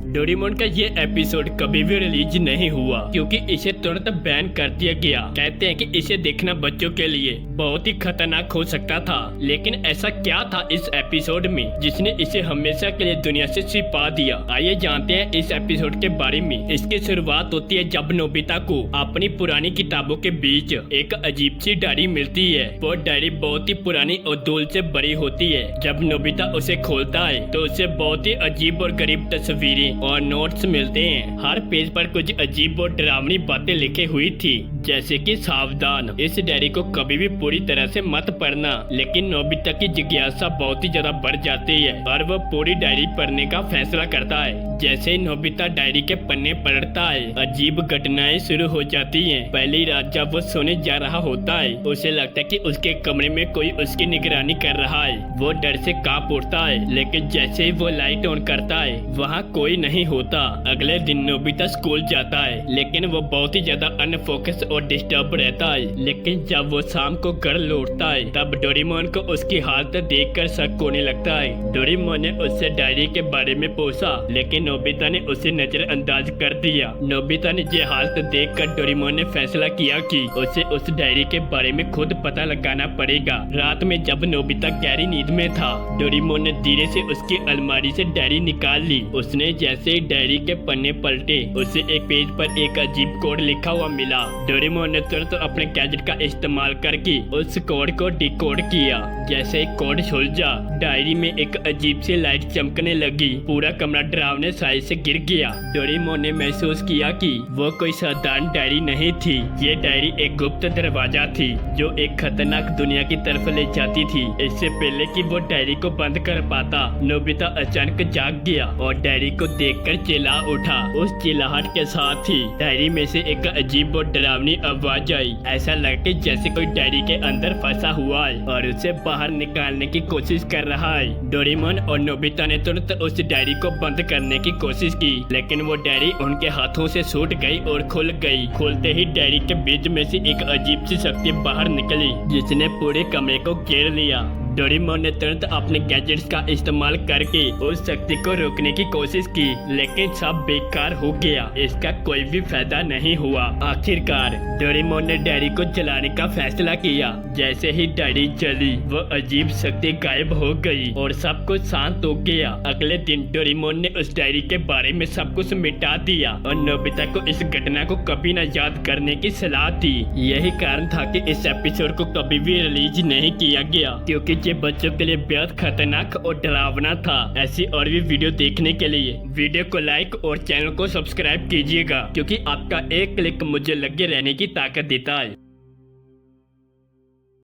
Doraemon का ये episode कभी भी रिलीज नहीं हुआ क्योंकि इसे तुरंत बैन कर दिया गया। कहते हैं कि इसे देखना बच्चों के लिए बहुत ही खतरनाक हो सकता था, लेकिन ऐसा क्या था इस एपिसोड में जिसने इसे हमेशा के लिए दुनिया से छिपा दिया। आइए जानते हैं इस एपिसोड के बारे में। इसकी शुरुआत होती है जब नोबिता को अपनी पुरानी किताबों के बीच एक अजीब सी डायरी मिलती है। वो डायरी बहुत ही पुरानी और धूल से भरी होती है। जब नोबिता उसे खोलता है तो उसे बहुत ही अजीब और गरीब तस्वीरें और नोट्स मिलते हैं। हर पेज पर कुछ अजीब और डरावनी बातें लिखी हुई थी, जैसे कि सावधान, इस डायरी को कभी भी पूरी तरह से मत पढ़ना। लेकिन नोबिता की जिज्ञासा बहुत ही ज्यादा बढ़ जाती है और वह पूरी डायरी पढ़ने का फैसला करता है। जैसे ही नोबिता डायरी के पन्ने पढ़ता है, अजीब घटनाएं शुरू हो जाती हैं। पहली रात जब वो सोने जा रहा होता है, उसे लगता है कि उसके कमरे में कोई उसकी निगरानी कर रहा है। वो डर से कांप उठता है, लेकिन जैसे ही वो लाइट ऑन करता है, वहाँ कोई नहीं होता। अगले दिन नोबिता स्कूल जाता है, लेकिन वो बहुत ही ज्यादा अनफोकस और डिस्टर्ब रहता है। लेकिन जब वो शाम को घर लौटता है, तब डोरेमोन को उसकी हालत देखकर शक होने लगता है। डोरेमोन ने उससे डायरी के बारे में पूछा, लेकिन नोबिता ने उसे नजरअंदाज कर दिया। नोबिता ने ये हालत देखकर डोरेमोन ने फैसला किया कि उसे उस डायरी के बारे में खुद पता लगाना पड़ेगा। रात में जब नोबिता गहरी नींद में था, डोरेमोन ने धीरे से उसकी अलमारी से डायरी निकाल ली। उसने जैसे ही डायरी के पन्ने पलटे, उसे एक पेज पर एक अजीब कोड लिखा हुआ मिला। डोरेमोन ने तुरंत अपने गैजेट का इस्तेमाल करके उस कोड को डिकोड किया। जैसे ही कोड सुलझा, डायरी में एक अजीब सी लाइट चमकने लगी। पूरा कमरा डरावने साए से गिर गया। डोरेमोन ने महसूस किया कि वो कोई साधारण डायरी नहीं थी। ये डायरी एक गुप्त दरवाजा थी जो एक खतरनाक दुनिया की तरफ ले जाती थी। इससे पहले कि वो डायरी को बंद कर पाता, नोबिता अचानक जाग गया और डायरी को देखकर चिल्ला उठा। उस चिल्लाहट के साथ ही डायरी में से एक अजीब और डरावनी आवाज आई। ऐसा लगे जैसे कोई डायरी के अंदर फंसा हुआ है और उसे बाहर निकालने की कोशिश कर रहा है। डोरेमोन और नोबिता ने तुरंत उस डायरी को बंद करने की कोशिश की, लेकिन वो डायरी उनके हाथों से छूट गई और खुल गई। खोलते ही डायरी के बीच में से एक अजीब सी शक्ति बाहर निकली, जिसने पूरे कमरे को घेर लिया। डोरेमोन ने तुरंत अपने गैजेट्स का इस्तेमाल करके उस शक्ति को रोकने की कोशिश की, लेकिन सब बेकार हो गया। इसका कोई भी फायदा नहीं हुआ। आखिरकार डोरेमोन ने डायरी को जलाने का फैसला किया। जैसे ही डायरी जली, वो अजीब शक्ति गायब हो गई और सब कुछ शांत हो गया। अगले दिन डोरेमोन ने उस डायरी के बारे में सब कुछ मिटा दिया और नोबिता को इस घटना को कभी न याद करने की सलाह दी। यही कारण था कि इस एपिसोड को कभी भी रिलीज नहीं किया गया, क्योंकि ये बच्चों के लिए बेहद खतरनाक और डरावना था। ऐसी और भी वीडियो देखने के लिए वीडियो को लाइक और चैनल को सब्सक्राइब कीजिएगा, क्योंकि आपका एक क्लिक मुझे लगे रहने की ताकत देता है।